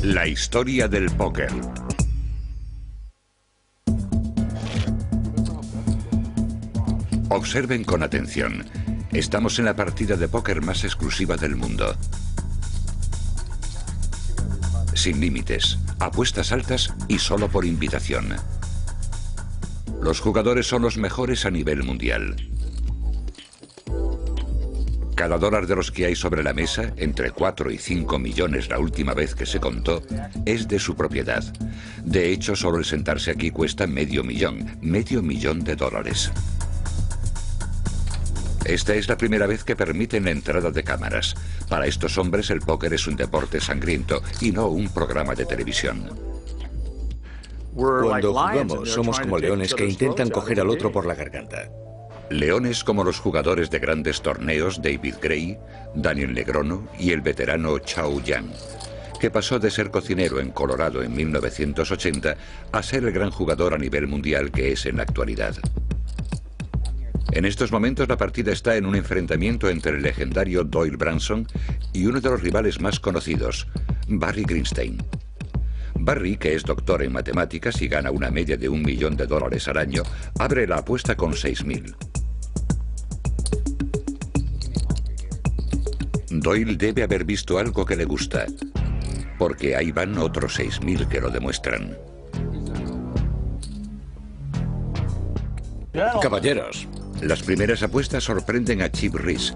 La historia del póker. Observen con atención. Estamos en la partida de póker más exclusiva del mundo. Sin límites, apuestas altas y solo por invitación. Los jugadores son los mejores a nivel mundial. Cada dólar de los que hay sobre la mesa, entre 4 y 5 millones la última vez que se contó, es de su propiedad. De hecho, solo el sentarse aquí cuesta medio millón de dólares. Esta es la primera vez que permiten la entrada de cámaras. Para estos hombres el póker es un deporte sangriento y no un programa de televisión. Cuando jugamos, somos como leones que intentan coger al otro por la garganta. Leones como los jugadores de grandes torneos David Gray, Daniel Negreanu y el veterano Chao Yang, que pasó de ser cocinero en Colorado en 1980 a ser el gran jugador a nivel mundial que es en la actualidad. En estos momentos la partida está en un enfrentamiento entre el legendario Doyle Branson y uno de los rivales más conocidos, Barry Greenstein. Barry, que es doctor en matemáticas y gana una media de $1 millón al año, abre la apuesta con 6.000. Doyle debe haber visto algo que le gusta, porque ahí van otros 6.000 que lo demuestran. Caballeros. Las primeras apuestas sorprenden a Chip Reese,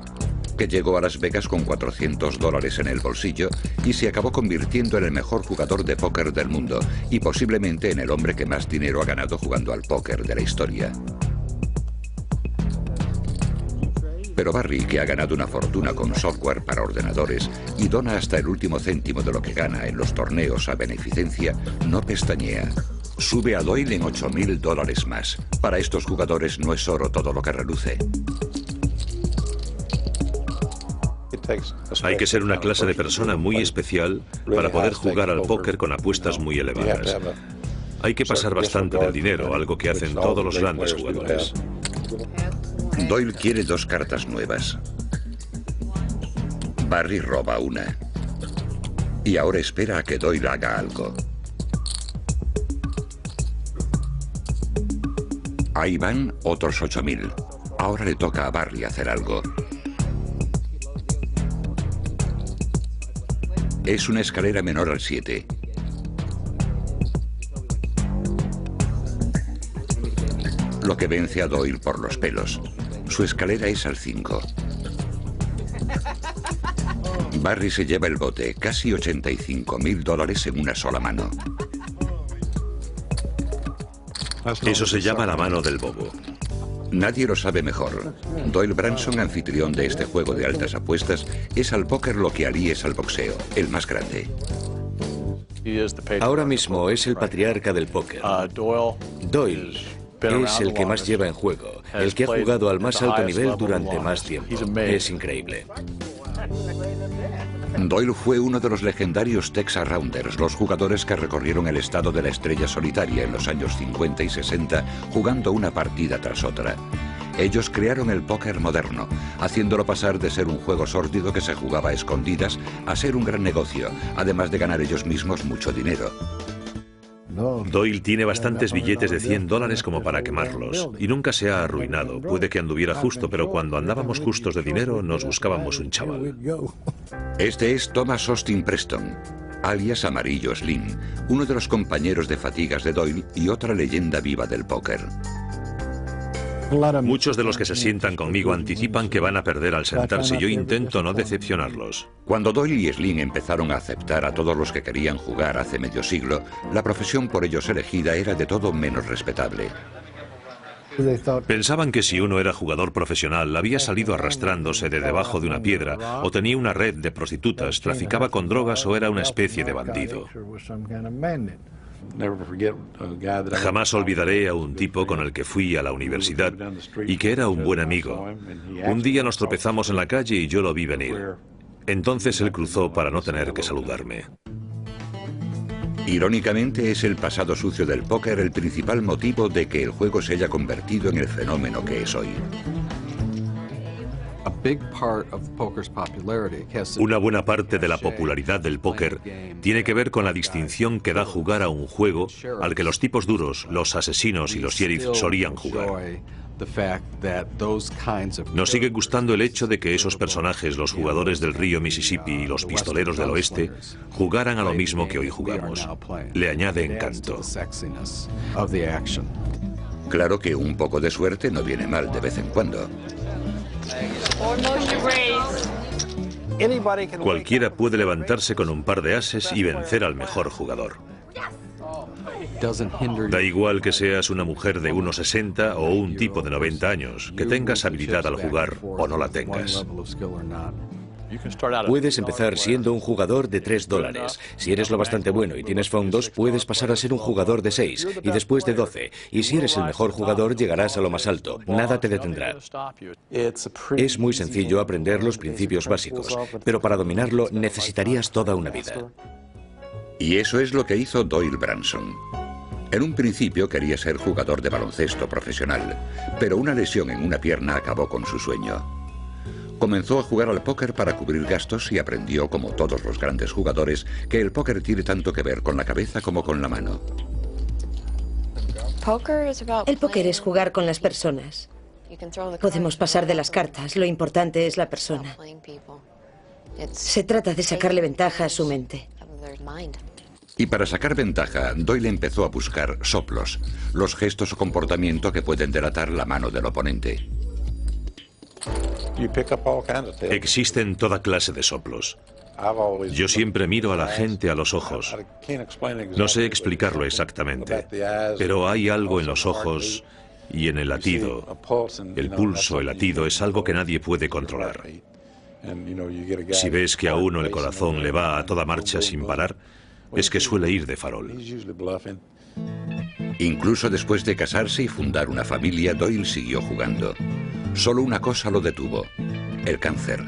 que llegó a Las Vegas con $400 en el bolsillo y se acabó convirtiendo en el mejor jugador de póker del mundo y posiblemente en el hombre que más dinero ha ganado jugando al póker de la historia. Pero Barry, que ha ganado una fortuna con software para ordenadores y dona hasta el último céntimo de lo que gana en los torneos a beneficencia, no pestañea. Sube a Doyle en $8.000 más. Para estos jugadores no es oro todo lo que reluce. Hay que ser una clase de persona muy especial para poder jugar al póker con apuestas muy elevadas. Hay que pasar bastante del dinero, algo que hacen todos los grandes jugadores. Doyle quiere 2 cartas nuevas. Barry roba una. Y ahora espera a que Doyle haga algo. Ahí van otros 8.000. Ahora le toca a Barry hacer algo. Es una escalera menor al 7. Lo que vence a Doyle por los pelos. Su escalera es al 5. Barry se lleva el bote, casi $85.000 en una sola mano. Eso se llama la mano del bobo. Nadie lo sabe mejor. Doyle Branson, anfitrión de este juego de altas apuestas, es al póker lo que Ali es al boxeo, el más grande. Ahora mismo es el patriarca del póker. Doyle es el que más lleva en juego, el que ha jugado al más alto nivel durante más tiempo. Es increíble. Doyle fue uno de los legendarios Texas Rounders, los jugadores que recorrieron el estado de la estrella solitaria en los años 50 y 60, jugando una partida tras otra. Ellos crearon el póker moderno, haciéndolo pasar de ser un juego sórdido que se jugaba a escondidas a ser un gran negocio, además de ganar ellos mismos mucho dinero. Doyle tiene bastantes billetes de $100 como para quemarlos y nunca se ha arruinado. Puede que anduviera justo, pero cuando andábamos justos de dinero nos buscábamos un chaval. Este es Thomas Austin Preston, alias Amarillo Slim, uno de los compañeros de fatigas de Doyle y otra leyenda viva del póker. Muchos de los que se sientan conmigo anticipan que van a perder al sentarse y yo intento no decepcionarlos. Cuando Doyle y Slim empezaron a aceptar a todos los que querían jugar hace medio siglo, la profesión por ellos elegida era de todo menos respetable. Pensaban que si uno era jugador profesional, había salido arrastrándose de debajo de una piedra, o tenía una red de prostitutas, traficaba con drogas o era una especie de bandido. Jamás olvidaré a un tipo con el que fui a la universidad y que era un buen amigo. Un día nos tropezamos en la calle y yo lo vi venir. Entonces él cruzó para no tener que saludarme. Irónicamente, es el pasado sucio del póker el principal motivo de que el juego se haya convertido en el fenómeno que es hoy. Una buena parte de la popularidad del póker tiene que ver con la distinción que da jugar a un juego al que los tipos duros, los asesinos y los sheriff solían jugar. Nos sigue gustando el hecho de que esos personajes, los jugadores del río Mississippi y los pistoleros del oeste, jugaran a lo mismo que hoy jugamos. Le añade encanto. Claro que un poco de suerte no viene mal de vez en cuando. Cualquiera puede levantarse con un par de ases y vencer al mejor jugador. Da igual que seas una mujer de 1,60 o un tipo de 90 años, que tengas habilidad al jugar o no la tengas. Puedes empezar siendo un jugador de $3. Si eres lo bastante bueno y tienes fondos, puedes pasar a ser un jugador de 6 y después de 12. Y si eres el mejor jugador, llegarás a lo más alto. Nada te detendrá. Es muy sencillo aprender los principios básicos, pero para dominarlo necesitarías toda una vida. Y eso es lo que hizo Doyle Branson. En un principio quería ser jugador de baloncesto profesional, pero una lesión en una pierna acabó con su sueño. Comenzó a jugar al póker para cubrir gastos y aprendió, como todos los grandes jugadores, que el póker tiene tanto que ver con la cabeza como con la mano. El póker es jugar con las personas. Podemos pasar de las cartas, lo importante es la persona. Se trata de sacarle ventaja a su mente. Y para sacar ventaja, Doyle empezó a buscar soplos, los gestos o comportamiento que pueden delatar la mano del oponente. Existen toda clase de soplos. Yo siempre miro a la gente a los ojos. No sé explicarlo exactamente, pero hay algo en los ojos y en el latido. El pulso, el latido, es algo que nadie puede controlar. Si ves que a uno el corazón le va a toda marcha sin parar, es que suele ir de farol. Incluso después de casarse y fundar una familia, Doyle siguió jugando. Solo una cosa lo detuvo: el cáncer.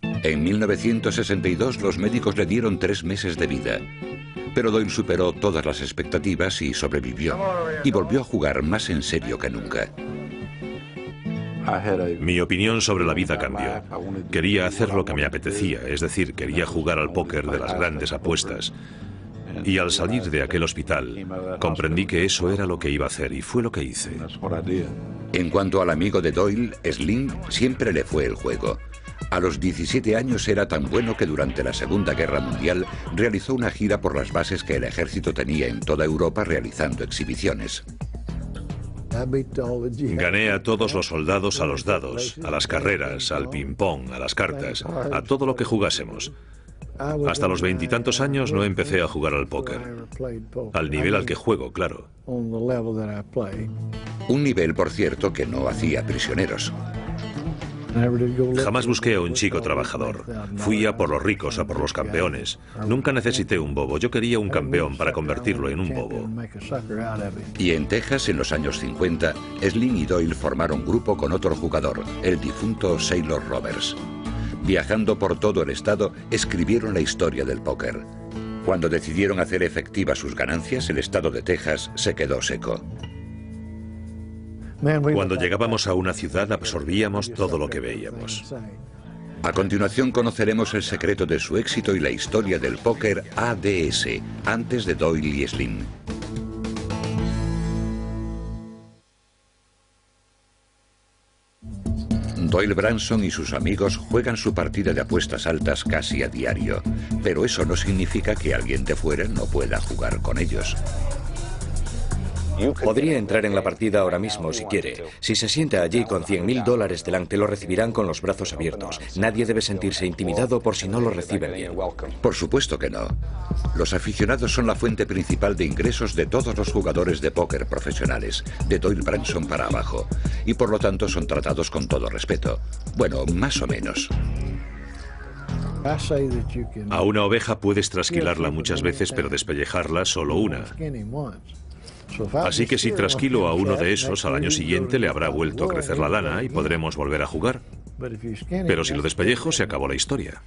En 1962 los médicos le dieron 3 meses de vida. Pero Doyle superó todas las expectativas y sobrevivió. Y volvió a jugar más en serio que nunca. Mi opinión sobre la vida cambió. Quería hacer lo que me apetecía, es decir, quería jugar al póker de las grandes apuestas. Y al salir de aquel hospital, comprendí que eso era lo que iba a hacer y fue lo que hice. En cuanto al amigo de Doyle, Slim, siempre le fue el juego. A los 17 años era tan bueno que durante la Segunda Guerra Mundial realizó una gira por las bases que el ejército tenía en toda Europa realizando exhibiciones. Gané a todos los soldados a los dados, a las carreras, al ping-pong, a las cartas, a todo lo que jugásemos. Hasta los 20 y tantos años no empecé a jugar al póker. Al nivel al que juego, claro. Un nivel, por cierto, que no hacía prisioneros. Jamás busqué a un chico trabajador. Fui a por los ricos, a por los campeones. Nunca necesité un bobo. Yo quería un campeón para convertirlo en un bobo. Y en Texas, en los años 50, Slim y Doyle formaron grupo con otro jugador, el difunto Sailor Roberts. Viajando por todo el estado, escribieron la historia del póker. Cuando decidieron hacer efectivas sus ganancias, el estado de Texas se quedó seco. Cuando llegábamos a una ciudad absorbíamos todo lo que veíamos. A continuación conoceremos el secreto de su éxito y la historia del póker ADS, antes de Doyle y Slim. Doyle Branson y sus amigos juegan su partida de apuestas altas casi a diario, pero eso no significa que alguien de fuera no pueda jugar con ellos. Podría entrar en la partida ahora mismo si quiere. Si se sienta allí con $100.000 delante, lo recibirán con los brazos abiertos. Nadie debe sentirse intimidado por si no lo reciben bien. Por supuesto que no. Los aficionados son la fuente principal de ingresos de todos los jugadores de póker profesionales, de Doyle Branson para abajo, y por lo tanto son tratados con todo respeto. Bueno, más o menos. A una oveja puedes trasquilarla muchas veces, pero despellejarla solo una. Así que si trasquilo a uno de esos, al año siguiente le habrá vuelto a crecer la lana y podremos volver a jugar. Pero si lo despellejo, se acabó la historia.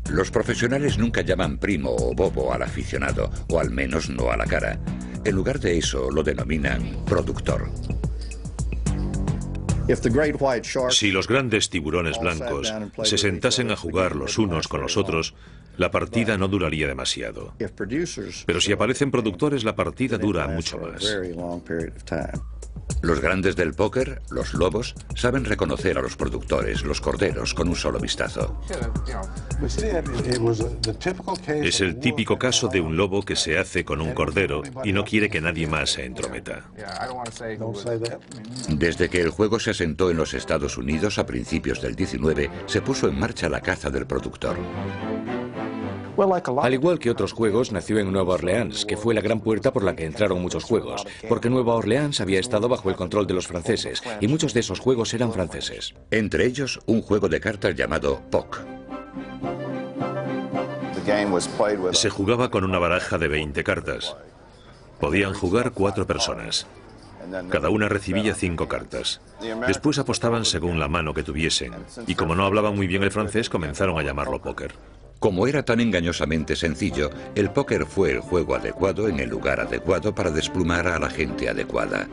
Los profesionales nunca llaman primo o bobo al aficionado, o al menos no a la cara. En lugar de eso, lo denominan productor. Si los grandes tiburones blancos se sentasen a jugar los unos con los otros, la partida no duraría demasiado. Pero si aparecen productores, la partida dura mucho más. Los grandes del póker, los lobos, saben reconocer a los productores, los corderos, con un solo vistazo. Es el típico caso de un lobo que se hace con un cordero y no quiere que nadie más se entrometa. Desde que el juego se asentó en los Estados Unidos a principios del 19, se puso en marcha la caza del productor. Al igual que otros juegos, nació en Nueva Orleans, que fue la gran puerta por la que entraron muchos juegos, porque Nueva Orleans había estado bajo el control de los franceses, y muchos de esos juegos eran franceses. Entre ellos, un juego de cartas llamado POC. Se jugaba con una baraja de 20 cartas. Podían jugar 4 personas. Cada una recibía 5 cartas. Después apostaban según la mano que tuviesen, y como no hablaban muy bien el francés, comenzaron a llamarlo póker. Como era tan engañosamente sencillo, el póker fue el juego adecuado en el lugar adecuado para desplumar a la gente adecuada.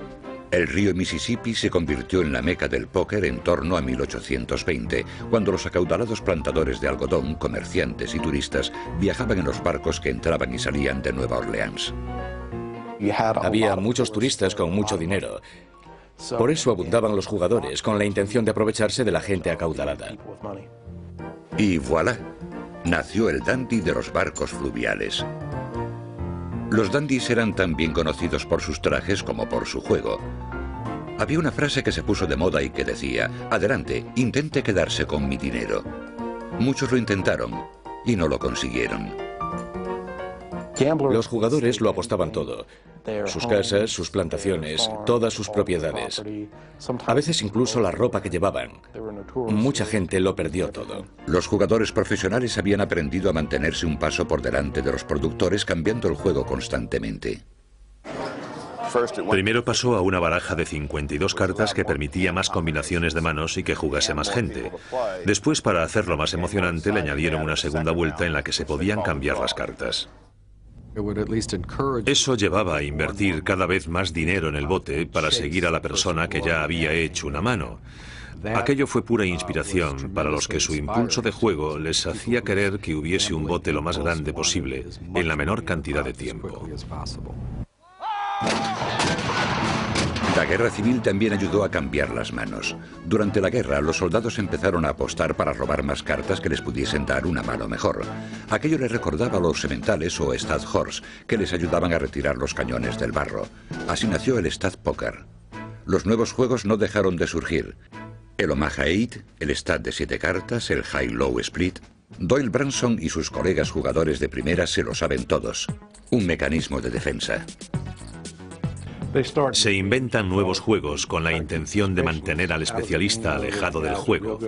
El río Mississippi se convirtió en la meca del póker en torno a 1820, cuando los acaudalados plantadores de algodón, comerciantes y turistas viajaban en los barcos que entraban y salían de Nueva Orleans. Había muchos turistas con mucho dinero. Por eso abundaban los jugadores, con la intención de aprovecharse de la gente acaudalada. Y voilà, nació el dandy de los barcos fluviales. Los dandys eran tan bien conocidos por sus trajes como por su juego. Había una frase que se puso de moda y que decía: adelante, intente quedarse con mi dinero. Muchos lo intentaron y no lo consiguieron. Los jugadores lo apostaban todo. Sus casas, sus plantaciones, todas sus propiedades. A veces incluso la ropa que llevaban. Mucha gente lo perdió todo. Los jugadores profesionales habían aprendido a mantenerse un paso por delante de los productores, cambiando el juego constantemente. Primero pasó a una baraja de 52 cartas que permitía más combinaciones de manos y que jugase más gente. Después, para hacerlo más emocionante, le añadieron una segunda vuelta en la que se podían cambiar las cartas. Eso llevaba a invertir cada vez más dinero en el bote para seguir a la persona que ya había hecho una mano. Aquello fue pura inspiración para los que su impulso de juego les hacía querer que hubiese un bote lo más grande posible, en la menor cantidad de tiempo. La guerra civil también ayudó a cambiar las manos. Durante la guerra, los soldados empezaron a apostar para robar más cartas que les pudiesen dar una mano mejor. Aquello les recordaba a los sementales o Stadhorse, que les ayudaban a retirar los cañones del barro. Así nació el Stadpoker. Los nuevos juegos no dejaron de surgir. El Omaha 8, el Stad de 7 cartas, el High-Low Split. Doyle Branson y sus colegas jugadores de primera se lo saben todos. Un mecanismo de defensa. Se inventan nuevos juegos con la intención de mantener al especialista alejado del juego.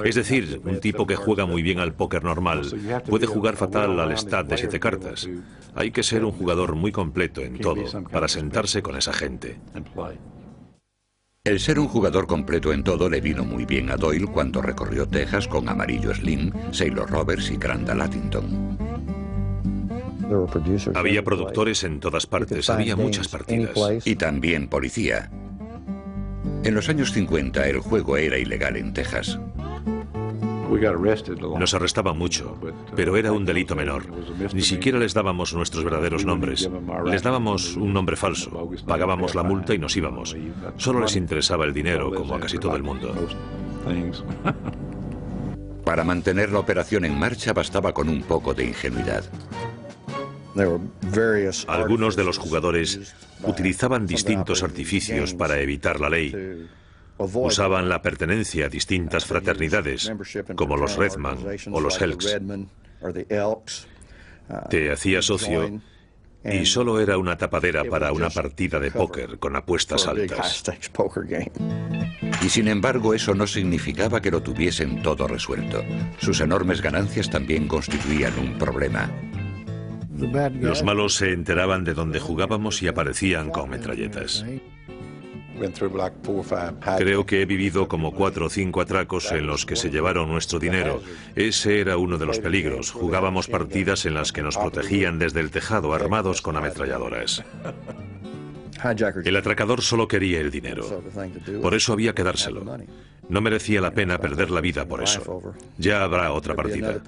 Es decir, un tipo que juega muy bien al póker normal puede jugar fatal al Stad de 7 cartas. Hay que ser un jugador muy completo en todo para sentarse con esa gente. El ser un jugador completo en todo le vino muy bien a Doyle cuando recorrió Texas con Amarillo Slim, Sailor Roberts y Crandall Attington. Había productores en todas partes, había muchas partidas. Y también policía. En los años 50 el juego era ilegal en Texas. Nos arrestaban mucho, pero era un delito menor. Ni siquiera les dábamos nuestros verdaderos nombres. Les dábamos un nombre falso. Pagábamos la multa y nos íbamos. Solo les interesaba el dinero, como a casi todo el mundo. Para mantener la operación en marcha bastaba con un poco de ingenuidad. Algunos de los jugadores utilizaban distintos artificios para evitar la ley. Usaban la pertenencia a distintas fraternidades, como los Redman o los Elks. Te hacía socio y solo era una tapadera para una partida de póker con apuestas altas. Y sin embargo, eso no significaba que lo tuviesen todo resuelto. Sus enormes ganancias también constituían un problema. Los malos se enteraban de dónde jugábamos y aparecían con metralletas. Creo que he vivido como 4 o 5 atracos en los que se llevaron nuestro dinero. Ese era uno de los peligros. Jugábamos partidas en las que nos protegían desde el tejado armados con ametralladoras. El atracador solo quería el dinero. Por eso había que dárselo. No merecía la pena perder la vida por eso. Ya habrá otra partida.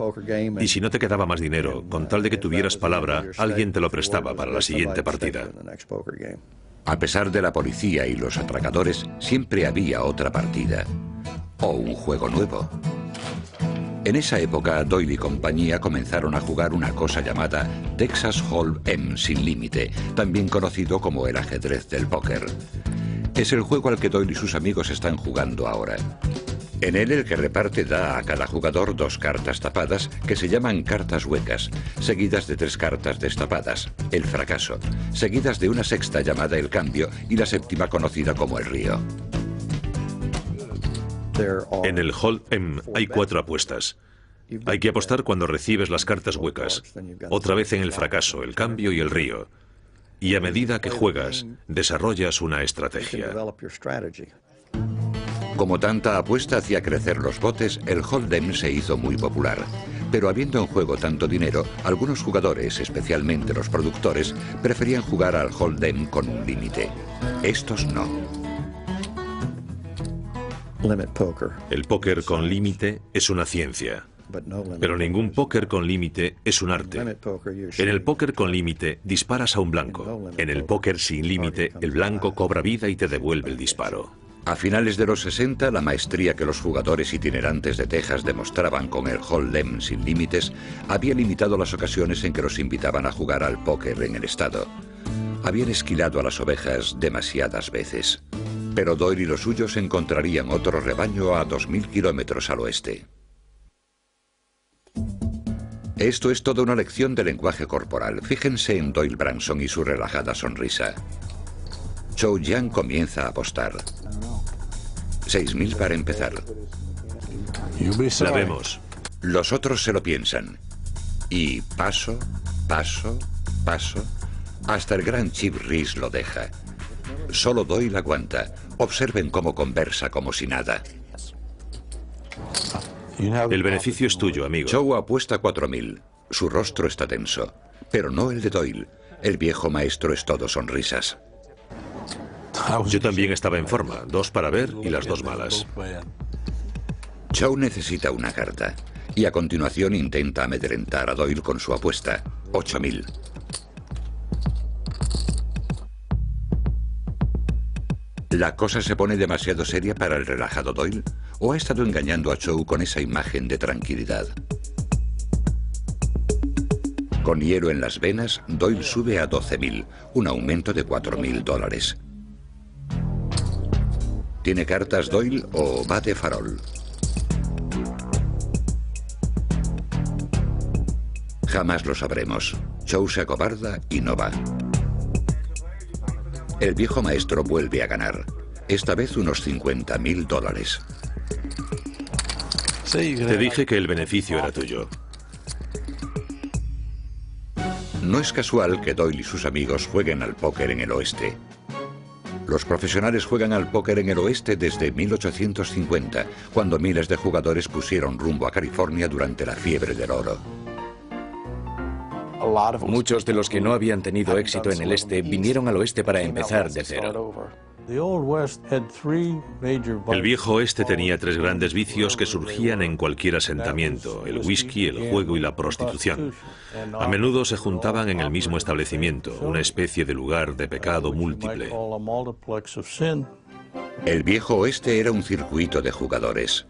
Y si no te quedaba más dinero, con tal de que tuvieras palabra, alguien te lo prestaba para la siguiente partida. A pesar de la policía y los atracadores, siempre había otra partida. O un juego nuevo. En esa época, Doyle y compañía comenzaron a jugar una cosa llamada Texas Hold'em sin límite, también conocido como el ajedrez del póker. Es el juego al que Doyle y sus amigos están jugando ahora. En él, el que reparte da a cada jugador 2 cartas tapadas que se llaman cartas huecas, seguidas de 3 cartas destapadas, el fracaso, seguidas de una sexta llamada el cambio y la séptima conocida como el río. En el Hold'em hay 4 apuestas. Hay que apostar cuando recibes las cartas huecas, otra vez en el fracaso, el cambio y el río. Y a medida que juegas, desarrollas una estrategia. Como tanta apuesta hacía crecer los botes, el Hold'em se hizo muy popular. Pero habiendo en juego tanto dinero, algunos jugadores, especialmente los productores, preferían jugar al Hold'em con un límite. Estos no. El póker con límite es una ciencia, pero ningún póker con límite es un arte. En el póker con límite disparas a un blanco. En el póker sin límite, el blanco cobra vida y te devuelve el disparo. A finales de los 60, la maestría que los jugadores itinerantes de Texas demostraban con el Hold'em sin límites había limitado las ocasiones en que los invitaban a jugar al póker en el estado. Habían esquilado a las ovejas demasiadas veces. Pero Doyle y los suyos encontrarían otro rebaño a 2000 kilómetros al oeste. Esto es toda una lección de lenguaje corporal. Fíjense en Doyle Branson y su relajada sonrisa. Chow Yun comienza a apostar. 6000 para empezar. La vemos. Los otros se lo piensan. Y paso, paso, paso, hasta el gran Chip Reese lo deja. Solo Doyle aguanta. Observen cómo conversa como si nada. El beneficio es tuyo, amigo. Chow apuesta 4000. Su rostro está tenso. Pero no el de Doyle. El viejo maestro es todo sonrisas. Yo también estaba en forma. 2 para ver y las 2 malas. Chow necesita una carta. Y a continuación intenta amedrentar a Doyle con su apuesta. 8000. ¿La cosa se pone demasiado seria para el relajado Doyle? ¿O ha estado engañando a Chow con esa imagen de tranquilidad? Con hielo en las venas, Doyle sube a 12000, un aumento de $4000. ¿Tiene cartas Doyle o va de farol? Jamás lo sabremos. Chow se acobarda y no va. El viejo maestro vuelve a ganar, esta vez unos $50.000. Te dije que el beneficio era tuyo. No es casual que Doyle y sus amigos jueguen al póker en el oeste. Los profesionales juegan al póker en el oeste desde 1850, cuando miles de jugadores pusieron rumbo a California durante la fiebre del oro. Muchos de los que no habían tenido éxito en el este vinieron al oeste para empezar de cero. El viejo oeste tenía 3 grandes vicios que surgían en cualquier asentamiento: el whisky, el juego y la prostitución. A menudo se juntaban en el mismo establecimiento, una especie de lugar de pecado múltiple. El viejo oeste era un circuito de jugadores.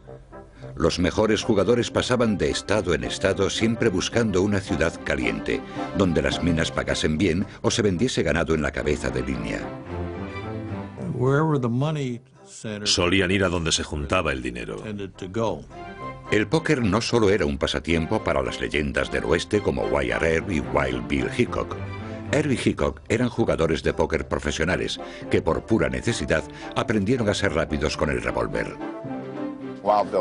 Los mejores jugadores pasaban de estado en estado siempre buscando una ciudad caliente, donde las minas pagasen bien o se vendiese ganado en la cabeza de línea. Solían ir a donde se juntaba el dinero. El póker no solo era un pasatiempo para las leyendas del oeste como Wyatt Earp y Wild Bill Hickok. Earp y Hickok eran jugadores de póker profesionales que por pura necesidad aprendieron a ser rápidos con el revólver.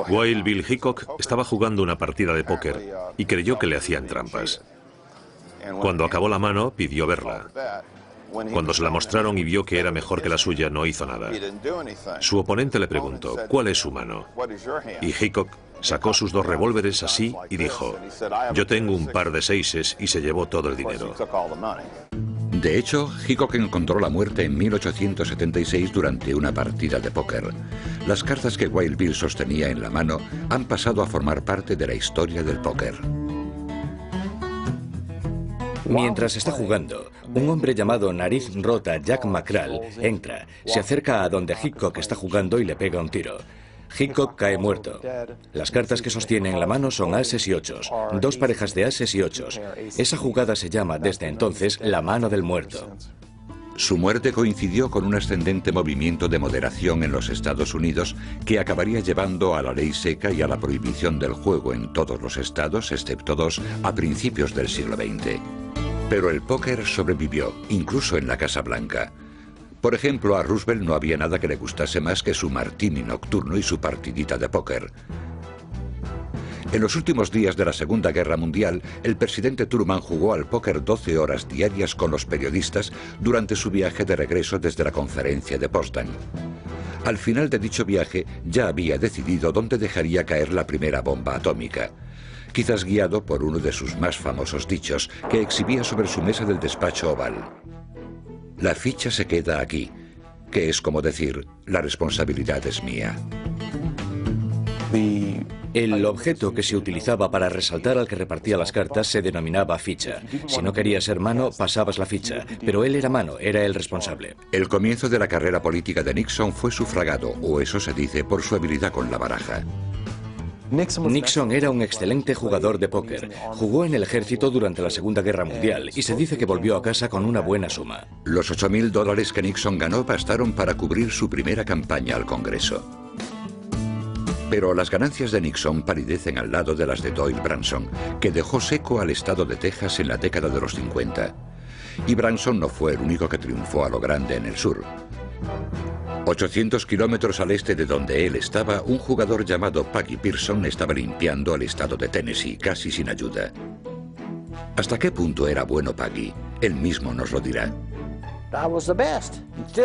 Wild Bill Hickok estaba jugando una partida de póker y creyó que le hacían trampas. Cuando acabó la mano, pidió verla. Cuando se la mostraron y vio que era mejor que la suya, no hizo nada. Su oponente le preguntó, ¿cuál es su mano? Y Hickok sacó sus 2 revólveres así y dijo, yo tengo un par de 6s, y se llevó todo el dinero. De hecho, Hickok encontró la muerte en 1876 durante una partida de póker. Las cartas que Wild Bill sostenía en la mano han pasado a formar parte de la historia del póker. Mientras está jugando, un hombre llamado Nariz Rota Jack McCrall entra, se acerca a donde Hickok está jugando y le pega un tiro. Hickok cae muerto. Las cartas que sostiene en la mano son ases y ochos, dos parejas de ases y ochos. Esa jugada se llama desde entonces la mano del muerto. Su muerte coincidió con un ascendente movimiento de moderación en los Estados Unidos que acabaría llevando a la ley seca y a la prohibición del juego en todos los estados, excepto dos, a principios del siglo XX. Pero el póker sobrevivió, incluso en la Casa Blanca. Por ejemplo, a Roosevelt no había nada que le gustase más que su martini nocturno y su partidita de póker. En los últimos días de la Segunda Guerra Mundial, el presidente Truman jugó al póker 12 horas diarias con los periodistas durante su viaje de regreso desde la conferencia de Potsdam. Al final de dicho viaje, ya había decidido dónde dejaría caer la primera bomba atómica. Quizás guiado por uno de sus más famosos dichos, que exhibía sobre su mesa del despacho oval. La ficha se queda aquí, que es como decir, la responsabilidad es mía. El objeto que se utilizaba para resaltar al que repartía las cartas se denominaba ficha. Si no querías ser mano, pasabas la ficha, pero él era mano, era el responsable. El comienzo de la carrera política de Nixon fue sufragado, o eso se dice, por su habilidad con la baraja. Nixon era un excelente jugador de póker. Jugó en el ejército durante la Segunda Guerra Mundial y se dice que volvió a casa con una buena suma. Los $8.000 que Nixon ganó bastaron para cubrir su primera campaña al Congreso. Pero las ganancias de Nixon palidecen al lado de las de Doyle Branson, que dejó seco al estado de Texas en la década de los 50. Y Branson no fue el único que triunfó a lo grande en el sur. 800 kilómetros al este de donde él estaba, un jugador llamado Puggy Pearson estaba limpiando al estado de Tennessee, casi sin ayuda. ¿Hasta qué punto era bueno Puggy? Él mismo nos lo dirá.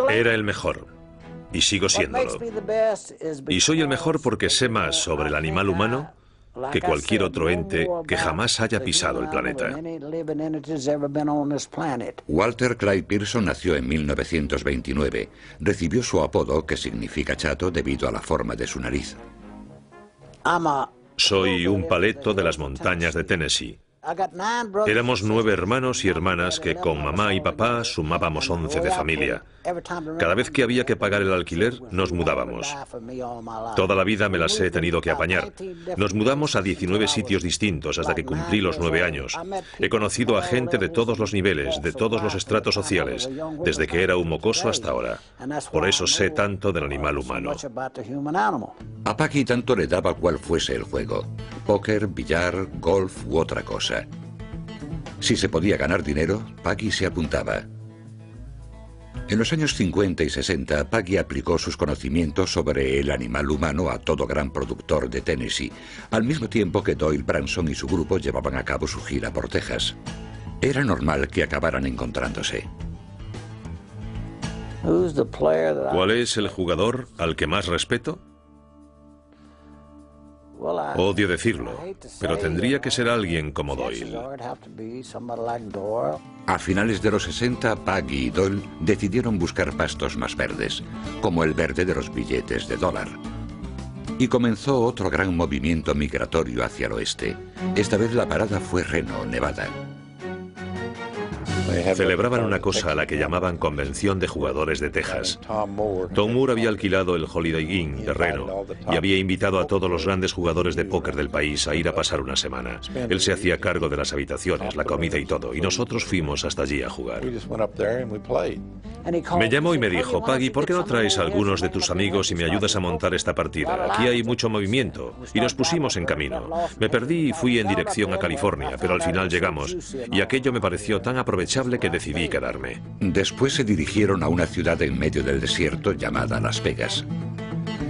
Era el mejor. Y sigo siéndolo. Y soy el mejor porque sé más sobre el animal humano que cualquier otro ente que jamás haya pisado el planeta. Walter Clyde Pearson nació en 1929. Recibió su apodo, que significa chato, debido a la forma de su nariz. Soy un paleto de las montañas de Tennessee. Éramos 9 hermanos y hermanas que con mamá y papá sumábamos 11 de familia. Cada vez que había que pagar el alquiler, nos mudábamos. Toda la vida me las he tenido que apañar. Nos mudamos a 19 sitios distintos hasta que cumplí los 9 años. He conocido a gente de todos los niveles, de todos los estratos sociales, desde que era un mocoso hasta ahora. Por eso sé tanto del animal humano. A Puggy tanto le daba cual fuese el juego: póker, billar, golf u otra cosa. Si se podía ganar dinero, Puggy se apuntaba. En los años 50 y 60, Puggy aplicó sus conocimientos sobre el animal humano a todo gran productor de Tennessee, al mismo tiempo que Doyle Branson y su grupo llevaban a cabo su gira por Texas. Era normal que acabaran encontrándose. ¿Cuál es el jugador al que más respeto? Odio decirlo, pero tendría que ser alguien como Doyle. A finales de los 60, Puggy y Doyle decidieron buscar pastos más verdes, como el verde de los billetes de dólar. Y comenzó otro gran movimiento migratorio hacia el oeste. Esta vez la parada fue Reno, Nevada. Celebraban una cosa a la que llamaban Convención de Jugadores de Texas. Tom Moore había alquilado el Holiday Inn de Reno y había invitado a todos los grandes jugadores de póker del país a ir a pasar una semana. Él se hacía cargo de las habitaciones, la comida y todo, y nosotros fuimos hasta allí a jugar. Me llamó y me dijo: Puggy, ¿por qué no traes a algunos de tus amigos y me ayudas a montar esta partida? Aquí hay mucho movimiento. Y nos pusimos en camino. Me perdí y fui en dirección a California, pero al final llegamos, y aquello me pareció tan aprovechable que decidí quedarme. Después se dirigieron a una ciudad en medio del desierto llamada Las Vegas.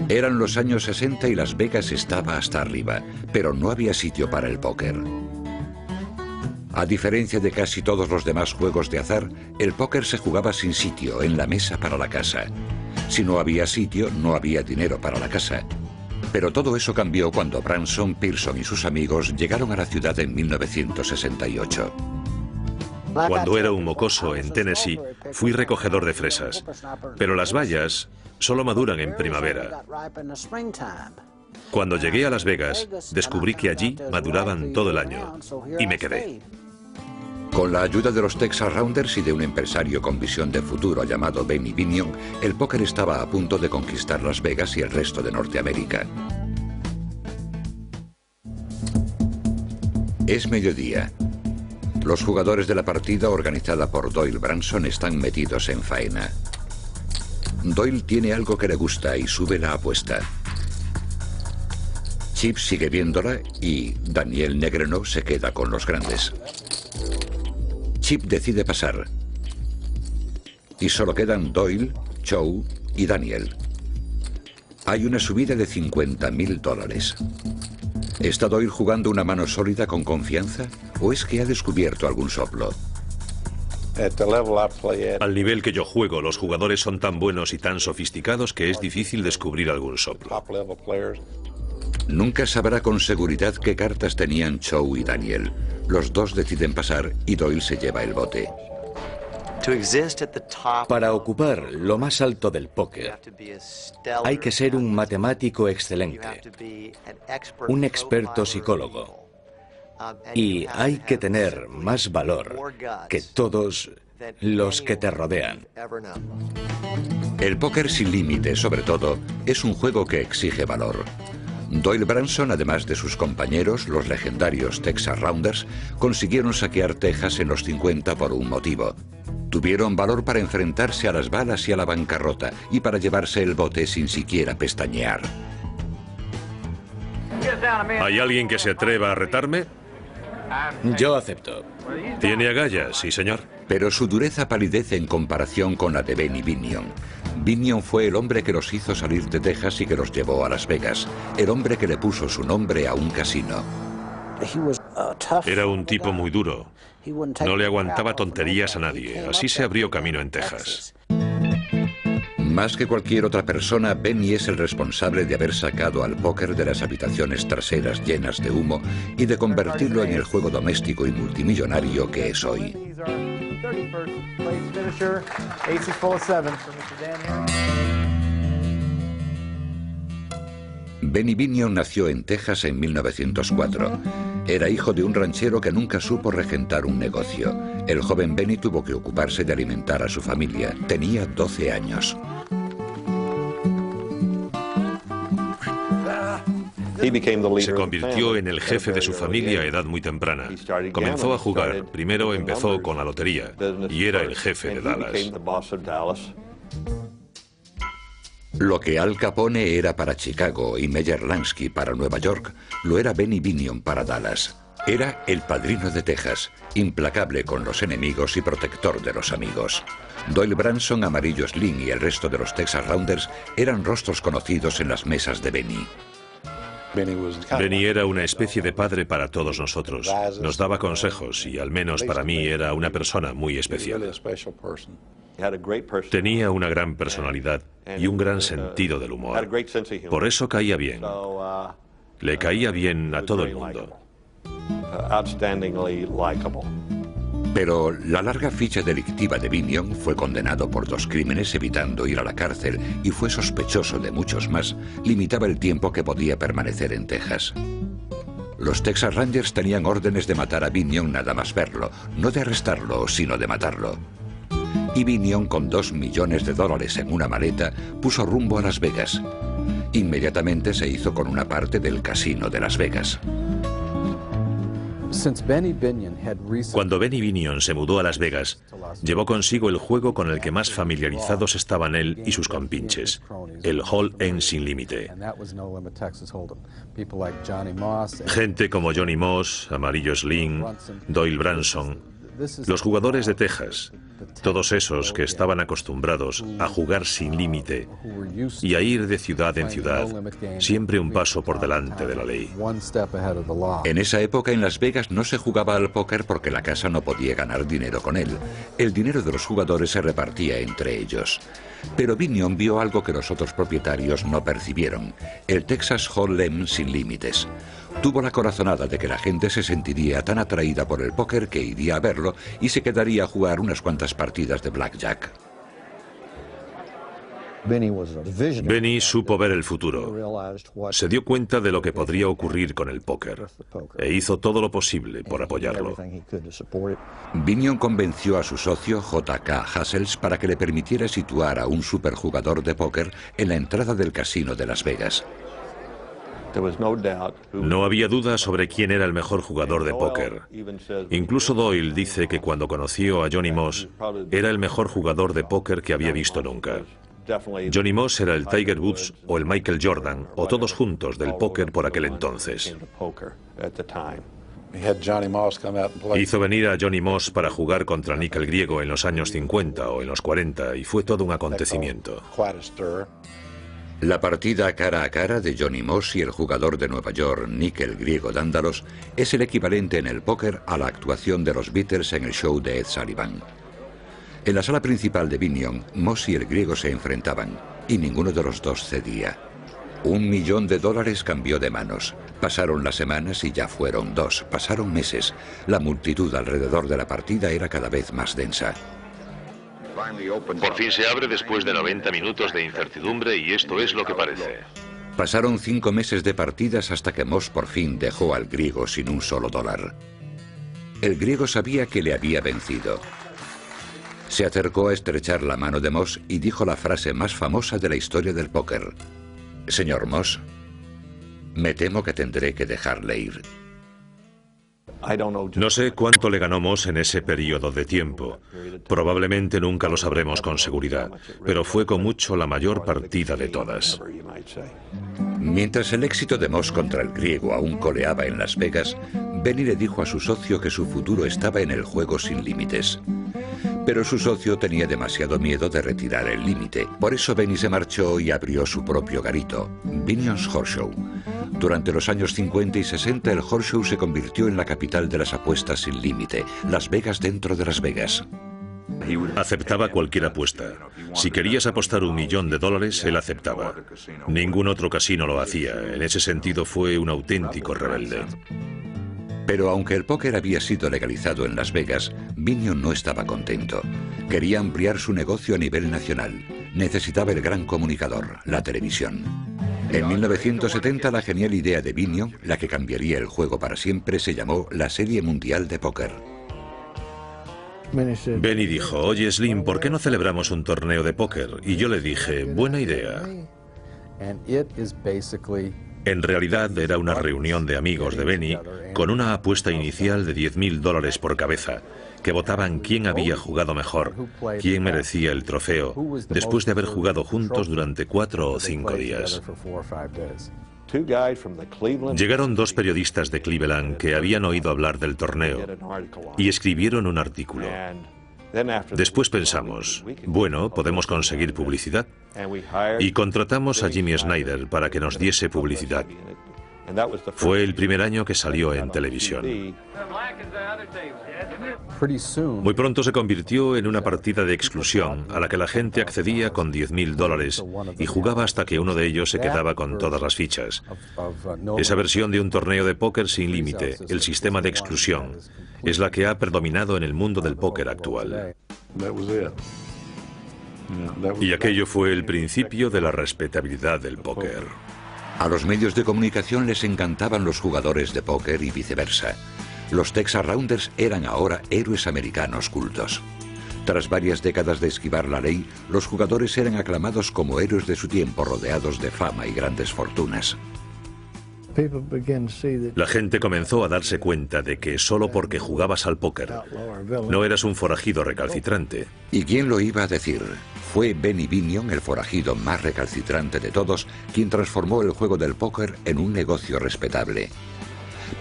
Eran los años 60 y Las Vegas estaba hasta arriba, pero no había sitio para el póker. A diferencia de casi todos los demás juegos de azar, el póker se jugaba sin sitio, en la mesa para la casa. Si no había sitio, no había dinero para la casa. Pero todo eso cambió cuando Branson, Pearson y sus amigos llegaron a la ciudad en 1968. Cuando era un mocoso en Tennessee, fui recogedor de fresas, pero las bayas solo maduran en primavera. Cuando llegué a Las Vegas, descubrí que allí maduraban todo el año y me quedé. Con la ayuda de los Texas Rounders y de un empresario con visión de futuro llamado Benny Binion, el póker estaba a punto de conquistar Las Vegas y el resto de Norteamérica. Es mediodía. Los jugadores de la partida organizada por Doyle Branson están metidos en faena. Doyle tiene algo que le gusta y sube la apuesta. Chip sigue viéndola y Daniel Negreanu se queda con los grandes. Chip decide pasar. Y solo quedan Doyle, Chow y Daniel. Hay una subida de $50.000. ¿Está Doyle jugando una mano sólida con confianza o es que ha descubierto algún soplo? Al nivel que yo juego, los jugadores son tan buenos y tan sofisticados que es difícil descubrir algún soplo. Nunca sabrá con seguridad qué cartas tenían Chow y Daniel. Los dos deciden pasar y Doyle se lleva el bote. Para ocupar lo más alto del póker, hay que ser un matemático excelente, un experto psicólogo, y hay que tener más valor que todos los que te rodean. El póker sin límite, sobre todo, es un juego que exige valor. Doyle Branson, además de sus compañeros, los legendarios Texas Rounders, consiguieron saquear Texas en los 50 por un motivo. Tuvieron valor para enfrentarse a las balas y a la bancarrota y para llevarse el bote sin siquiera pestañear. ¿Hay alguien que se atreva a retarme? Yo acepto. Tiene agallas, sí señor. Pero su dureza palidece en comparación con la de Benny Binion. Binion fue el hombre que los hizo salir de Texas y que los llevó a Las Vegas. El hombre que le puso su nombre a un casino. Era un tipo muy duro. No le aguantaba tonterías a nadie. Así se abrió camino en Texas. Más que cualquier otra persona, Benny es el responsable de haber sacado al póker de las habitaciones traseras llenas de humo y de convertirlo en el juego doméstico y multimillonario que es hoy. Benny Binion nació en Texas en 1904. Era hijo de un ranchero que nunca supo regentar un negocio. El joven Benny tuvo que ocuparse de alimentar a su familia. Tenía 12 años. Se convirtió en el jefe de su familia a edad muy temprana. Comenzó a jugar. Primero empezó con la lotería y era el jefe de Dallas. Lo que Al Capone era para Chicago y Meyer Lansky para Nueva York, lo era Benny Binion para Dallas. Era el padrino de Texas, implacable con los enemigos y protector de los amigos. Doyle Branson, Amarillo Slim y el resto de los Texas Rounders eran rostros conocidos en las mesas de Benny. Benny era una especie de padre para todos nosotros. Nos daba consejos y al menos para mí era una persona muy especial. Tenía una gran personalidad y un gran sentido del humor. Por eso caía bien. Le caía bien a todo el mundo. Pero la larga ficha delictiva de Binion, fue condenado por 2 crímenes evitando ir a la cárcel y fue sospechoso de muchos más, limitaba el tiempo que podía permanecer en Texas. Los Texas Rangers tenían órdenes de matar a Binion nada más verlo, no de arrestarlo, sino de matarlo. Y Binion, con $2 millones en una maleta, puso rumbo a Las Vegas. Inmediatamente se hizo con una parte del casino de Las Vegas. Cuando Benny Binion se mudó a Las Vegas, llevó consigo el juego con el que más familiarizados estaban él y sus compinches, el Hold-Em sin límite. Gente como Johnny Moss, Amarillo Slim, Doyle Branson, los jugadores de Texas, todos esos que estaban acostumbrados a jugar sin límite y a ir de ciudad en ciudad, siempre un paso por delante de la ley. En esa época en Las Vegas no se jugaba al póker porque la casa no podía ganar dinero con él. El dinero de los jugadores se repartía entre ellos. Pero Binion vio algo que los otros propietarios no percibieron: el Texas Hold'em sin límites. Tuvo la corazonada de que la gente se sentiría tan atraída por el póker que iría a verlo y se quedaría a jugar unas cuantas partidas de blackjack. Benny supo ver el futuro. Se dio cuenta de lo que podría ocurrir con el póker e hizo todo lo posible por apoyarlo. Binion convenció a su socio J.K. Hassels para que le permitiera situar a un superjugador de póker en la entrada del casino de Las Vegas. No había duda sobre quién era el mejor jugador de póker. Incluso Doyle dice que cuando conoció a Johnny Moss, era el mejor jugador de póker que había visto nunca. Johnny Moss era el Tiger Woods o el Michael Jordan, o todos juntos del póker por aquel entonces. Hizo venir a Johnny Moss para jugar contra Nick el Griego en los años 50 o en los 40 y fue todo un acontecimiento. La partida cara a cara de Johnny Moss y el jugador de Nueva York, Nick el Griego Dándalos, es el equivalente en el póker a la actuación de los Beatles en el show de Ed Sullivan. En la sala principal de Binion, Moss y el Griego se enfrentaban, y ninguno de los dos cedía. $1 millón cambió de manos. Pasaron las semanas y ya fueron 2. Pasaron meses. La multitud alrededor de la partida era cada vez más densa. Por fin se abre después de 90 minutos de incertidumbre y esto es lo que parece. Pasaron 5 meses de partidas hasta que Moss por fin dejó al griego sin un solo dólar. El griego sabía que le había vencido. Se acercó a estrechar la mano de Moss y dijo la frase más famosa de la historia del póker: «Señor Moss, me temo que tendré que dejarle ir». No sé cuánto le ganó Moss en ese periodo de tiempo. Probablemente nunca lo sabremos con seguridad, pero fue con mucho la mayor partida de todas. Mientras el éxito de Moss contra el griego aún coleaba en Las Vegas, Benny le dijo a su socio que su futuro estaba en el juego sin límites. Pero su socio tenía demasiado miedo de retirar el límite. Por eso Benny se marchó y abrió su propio garito, Binion's Horseshoe. Durante los años 50 y 60 el Horseshoe se convirtió en la capital de las apuestas sin límite, Las Vegas dentro de Las Vegas. Aceptaba cualquier apuesta. Si querías apostar $1 millón, él aceptaba. Ningún otro casino lo hacía. En ese sentido fue un auténtico rebelde. Pero aunque el póker había sido legalizado en Las Vegas, Binion no estaba contento. Quería ampliar su negocio a nivel nacional. Necesitaba el gran comunicador, la televisión. En 1970 la genial idea de Binion, la que cambiaría el juego para siempre, se llamó la Serie Mundial de Póker. Benny dijo: «Oye Slim, ¿por qué no celebramos un torneo de póker?» Y yo le dije: «Buena idea». En realidad era una reunión de amigos de Benny con una apuesta inicial de $10.000 por cabeza, que votaban quién había jugado mejor, quién merecía el trofeo, después de haber jugado juntos durante 4 o 5 días. Llegaron 2 periodistas de Cleveland que habían oído hablar del torneo y escribieron un artículo. Después pensamos, bueno, podemos conseguir publicidad, y contratamos a Jimmy Snyder para que nos diese publicidad. Fue el primer año que salió en televisión. Muy pronto se convirtió en una partida de exclusión a la que la gente accedía con $10.000 y jugaba hasta que uno de ellos se quedaba con todas las fichas. Esa versión de un torneo de póker sin límite, el sistema de exclusión, es la que ha predominado en el mundo del póker actual. Y aquello fue el principio de la respetabilidad del póker. A los medios de comunicación les encantaban los jugadores de póker y viceversa. Los Texas Rounders eran ahora héroes americanos cultos. Tras varias décadas de esquivar la ley, los jugadores eran aclamados como héroes de su tiempo, rodeados de fama y grandes fortunas. La gente comenzó a darse cuenta de que solo porque jugabas al póker no eras un forajido recalcitrante. ¿Y quién lo iba a decir? Fue Benny Binion, el forajido más recalcitrante de todos, quien transformó el juego del póker en un negocio respetable.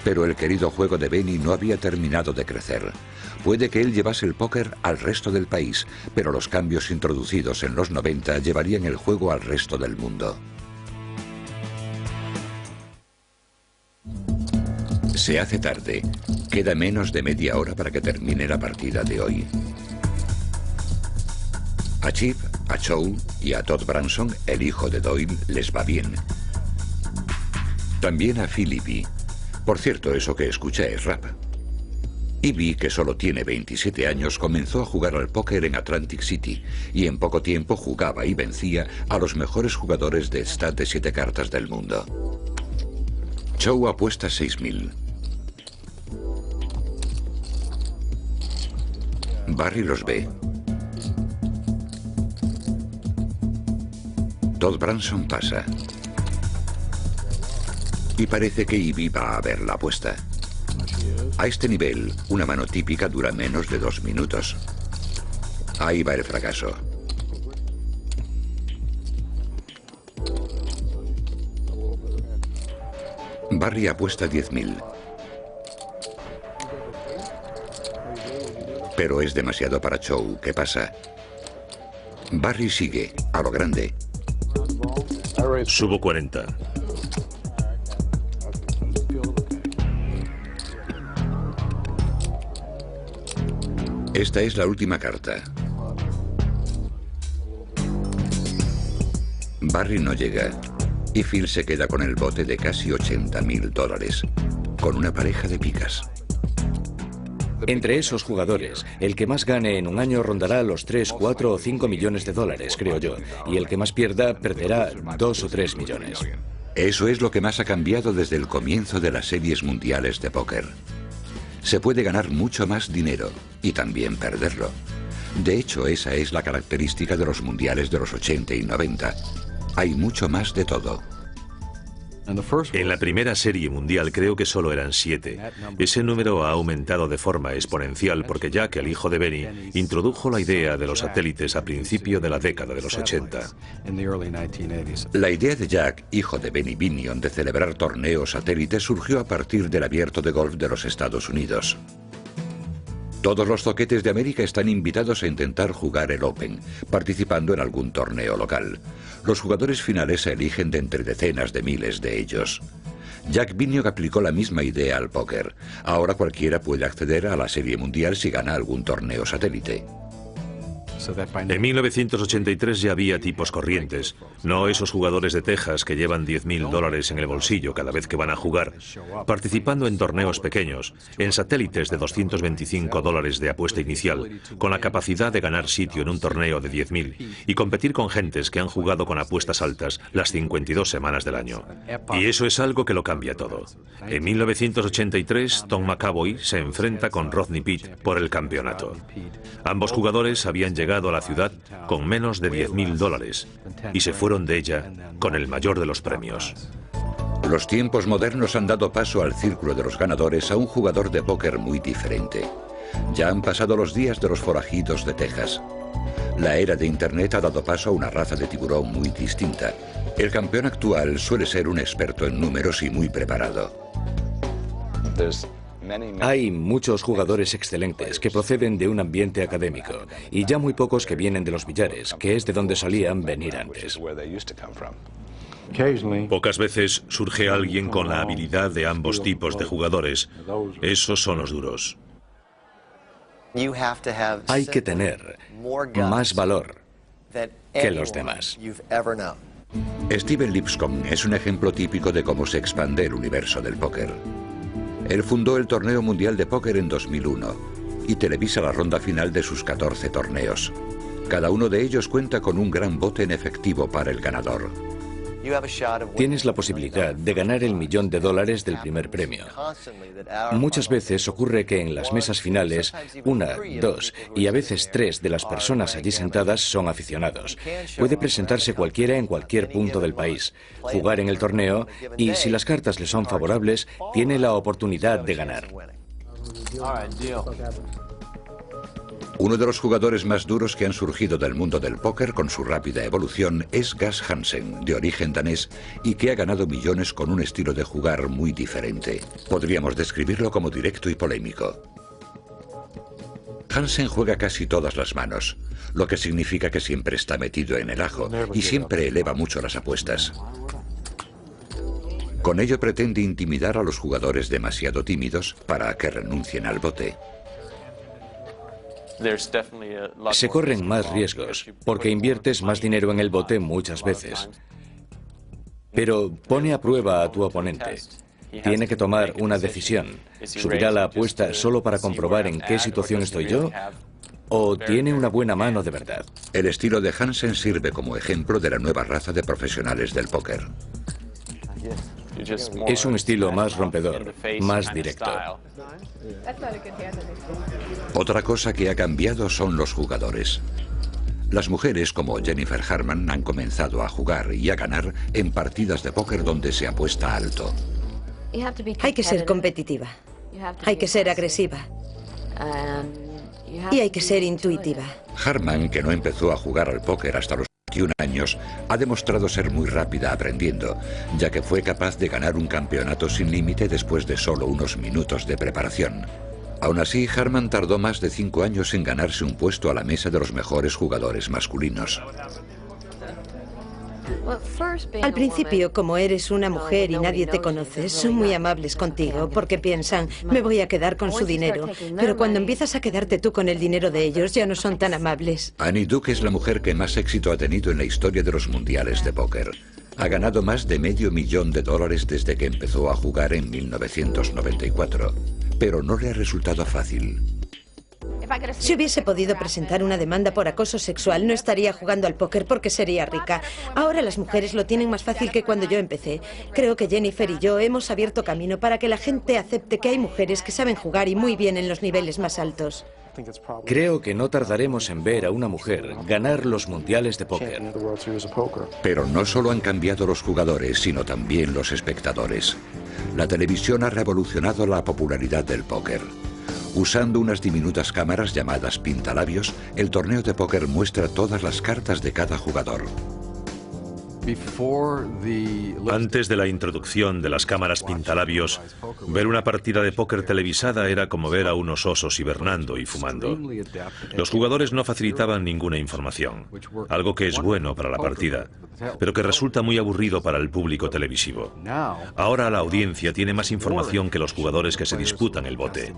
Pero el querido juego de Benny no había terminado de crecer. Puede que él llevase el póker al resto del país, pero los cambios introducidos en los 90 llevarían el juego al resto del mundo. Se hace tarde. Queda menos de media hora para que termine la partida de hoy. A Chip, a Chow y a Todd Branson, el hijo de Doyle, les va bien. También a Phil Ivey. Por cierto, eso que escucha es rap. Ivey, que solo tiene 27 años, comenzó a jugar al póker en Atlantic City y en poco tiempo jugaba y vencía a los mejores jugadores de stat de 7 cartas del mundo. Chow apuesta 6.000. Barry los ve. Todd Branson pasa. Y parece que Ivey va a ver la apuesta. A este nivel, una mano típica dura menos de 2 minutos. Ahí va el fracaso. Barry apuesta 10.000. Pero es demasiado para Chow. ¿Qué pasa? Barry sigue, a lo grande. Subo 40. Esta es la última carta. Barry no llega y Phil se queda con el bote de casi $80.000, con una pareja de picas. Entre esos jugadores, el que más gane en un año rondará los 3, 4 o 5 millones de dólares, creo yo, y el que más pierda perderá 2 o 3 millones. Eso es lo que más ha cambiado desde el comienzo de las series mundiales de póker. Se puede ganar mucho más dinero y también perderlo. De hecho, esa es la característica de los mundiales de los 80 y 90. Hay mucho más de todo. En la primera serie mundial creo que solo eran 7. Ese número ha aumentado de forma exponencial porque Jack, el hijo de Benny, introdujo la idea de los satélites a principio de la década de los 80. La idea de Jack, hijo de Benny Binion, de celebrar torneos satélites surgió a partir del Abierto de Golf de los Estados Unidos. Todos los zoquetes de América están invitados a intentar jugar el Open, participando en algún torneo local. Los jugadores finales se eligen de entre decenas de miles de ellos. Jack Binion aplicó la misma idea al póker. Ahora cualquiera puede acceder a la Serie Mundial si gana algún torneo satélite. En 1983 ya había tipos corrientes, no esos jugadores de Texas que llevan $10.000 en el bolsillo cada vez que van a jugar, participando en torneos pequeños, en satélites de $225 de apuesta inicial, con la capacidad de ganar sitio en un torneo de 10.000 y competir con gentes que han jugado con apuestas altas las 52 semanas del año. Y eso es algo que lo cambia todo. En 1983, Tom McAvoy se enfrenta con Rodney Peete por el campeonato. Ambos jugadores habían llegado a la ciudad con menos de $10.000 y se fueron de ella con el mayor de los premios. Los tiempos modernos han dado paso al círculo de los ganadores a un jugador de póker muy diferente. Ya han pasado los días de los forajidos de Texas. La era de Internet ha dado paso a una raza de tiburón muy distinta. El campeón actual suele ser un experto en números y muy preparado. Hay muchos jugadores excelentes que proceden de un ambiente académico y ya muy pocos que vienen de los billares, que es de donde solían venir antes. Pocas veces surge alguien con la habilidad de ambos tipos de jugadores. Esos son los duros. Hay que tener más valor que los demás. Steven Lipscomb es un ejemplo típico de cómo se expande el universo del póker. Él fundó el Torneo Mundial de Póker en 2001 y televisa la ronda final de sus 14 torneos. Cada uno de ellos cuenta con un gran bote en efectivo para el ganador. Tienes la posibilidad de ganar $1 millón del primer premio. Muchas veces ocurre que en las mesas finales, 1, 2 y a veces 3 de las personas allí sentadas son aficionados. Puede presentarse cualquiera en cualquier punto del país, jugar en el torneo y, si las cartas le son favorables, tiene la oportunidad de ganar. Uno de los jugadores más duros que han surgido del mundo del póker con su rápida evolución es Gas Hansen, de origen danés, y que ha ganado millones con un estilo de jugar muy diferente. Podríamos describirlo como directo y polémico. Hansen juega casi todas las manos, lo que significa que siempre está metido en el ajo y siempre eleva mucho las apuestas. Con ello pretende intimidar a los jugadores demasiado tímidos para que renuncien al bote. Se corren más riesgos, porque inviertes más dinero en el bote muchas veces. Pero pone a prueba a tu oponente. Tiene que tomar una decisión. ¿Subirá la apuesta solo para comprobar en qué situación estoy yo? ¿O tiene una buena mano de verdad? El estilo de Hansen sirve como ejemplo de la nueva raza de profesionales del póker. Es un estilo más rompedor, más directo. Otra cosa que ha cambiado son los jugadores. Las mujeres como Jennifer Harman han comenzado a jugar y a ganar en partidas de póker donde se apuesta alto. Hay que ser competitiva, hay que ser agresiva y hay que ser intuitiva. Harman, que no empezó a jugar al póker hasta los 21 años, ha demostrado ser muy rápida aprendiendo, ya que fue capaz de ganar un campeonato sin límite después de solo unos minutos de preparación. Aún así, Harman tardó más de 5 años en ganarse un puesto a la mesa de los mejores jugadores masculinos. Al principio, como eres una mujer y nadie te conoce, son muy amables contigo porque piensan, me voy a quedar con su dinero. Pero cuando empiezas a quedarte tú con el dinero de ellos, ya no son tan amables. Annie Duke es la mujer que más éxito ha tenido en la historia de los mundiales de póker. Ha ganado más de $500,000 desde que empezó a jugar en 1994. Pero no le ha resultado fácil. Si hubiese podido presentar una demanda por acoso sexual, no estaría jugando al póker porque sería rica. Ahora las mujeres lo tienen más fácil que cuando yo empecé. Creo que Jennifer y yo hemos abierto camino para que la gente acepte que hay mujeres que saben jugar y muy bien en los niveles más altos. Creo que no tardaremos en ver a una mujer ganar los mundiales de póker. Pero no solo han cambiado los jugadores, sino también los espectadores. La televisión ha revolucionado la popularidad del póker. Usando unas diminutas cámaras llamadas pintalabios, el torneo de póker muestra todas las cartas de cada jugador. Antes de la introducción de las cámaras pintalabios, ver una partida de póker televisada era como ver a unos osos hibernando y fumando. Los jugadores no facilitaban ninguna información, algo que es bueno para la partida, pero que resulta muy aburrido para el público televisivo. Ahora la audiencia tiene más información que los jugadores que se disputan el bote.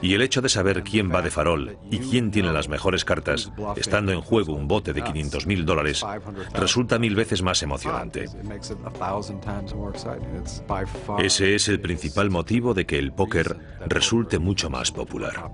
Y el hecho de saber quién va de farol y quién tiene las mejores cartas, estando en juego un bote de $500,000, resulta 1000 veces más emocionante. Ese es el principal motivo de que el póker resulte mucho más popular.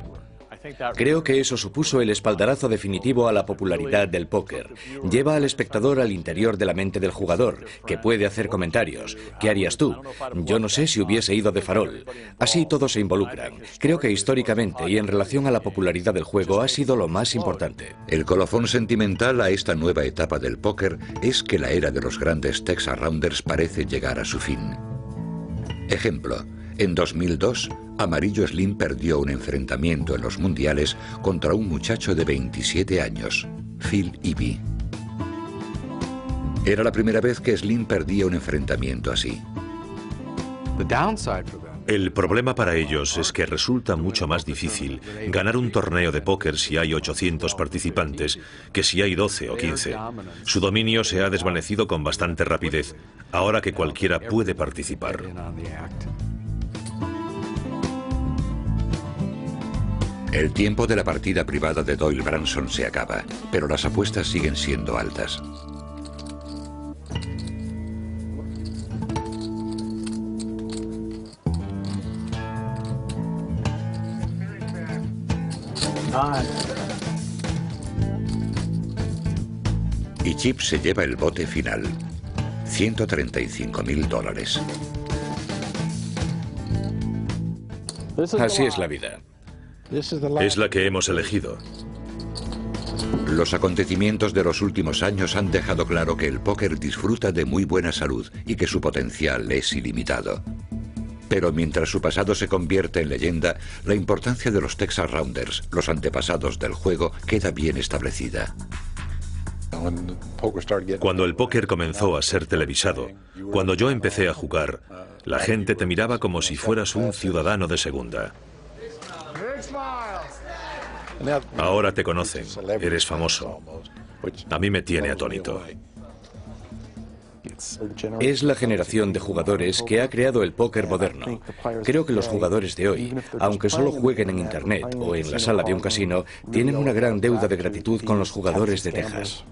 Creo que eso supuso el espaldarazo definitivo a la popularidad del póker. Lleva al espectador al interior de la mente del jugador, que puede hacer comentarios. ¿Qué harías tú? Yo no sé si hubiese ido de farol. Así todos se involucran. Creo que históricamente y en relación a la popularidad del juego ha sido lo más importante. El colofón sentimental a esta nueva etapa del póker es que la era de los grandes Texas Rounders parece llegar a su fin. Ejemplo. En 2002, Amarillo Slim perdió un enfrentamiento en los mundiales contra un muchacho de 27 años, Phil Ivey. Era la primera vez que Slim perdía un enfrentamiento así. El problema para ellos es que resulta mucho más difícil ganar un torneo de póker si hay 800 participantes que si hay 12 o 15. Su dominio se ha desvanecido con bastante rapidez, ahora que cualquiera puede participar. El tiempo de la partida privada de Doyle Branson se acaba, pero las apuestas siguen siendo altas. Y Chip se lleva el bote final, $135,000. Así es la vida. Es la que hemos elegido. Los acontecimientos de los últimos años han dejado claro que el póker disfruta de muy buena salud y que su potencial es ilimitado. Pero mientras su pasado se convierte en leyenda, la importancia de los Texas Rounders, los antepasados del juego, queda bien establecida. Cuando el póker comenzó a ser televisado, cuando yo empecé a jugar, la gente te miraba como si fueras un ciudadano de segunda. Ahora te conocen, eres famoso. A mí me tiene atónito. Es la generación de jugadores que ha creado el póker moderno. Creo que los jugadores de hoy, aunque solo jueguen en Internet o en la sala de un casino, tienen una gran deuda de gratitud con los jugadores de Texas.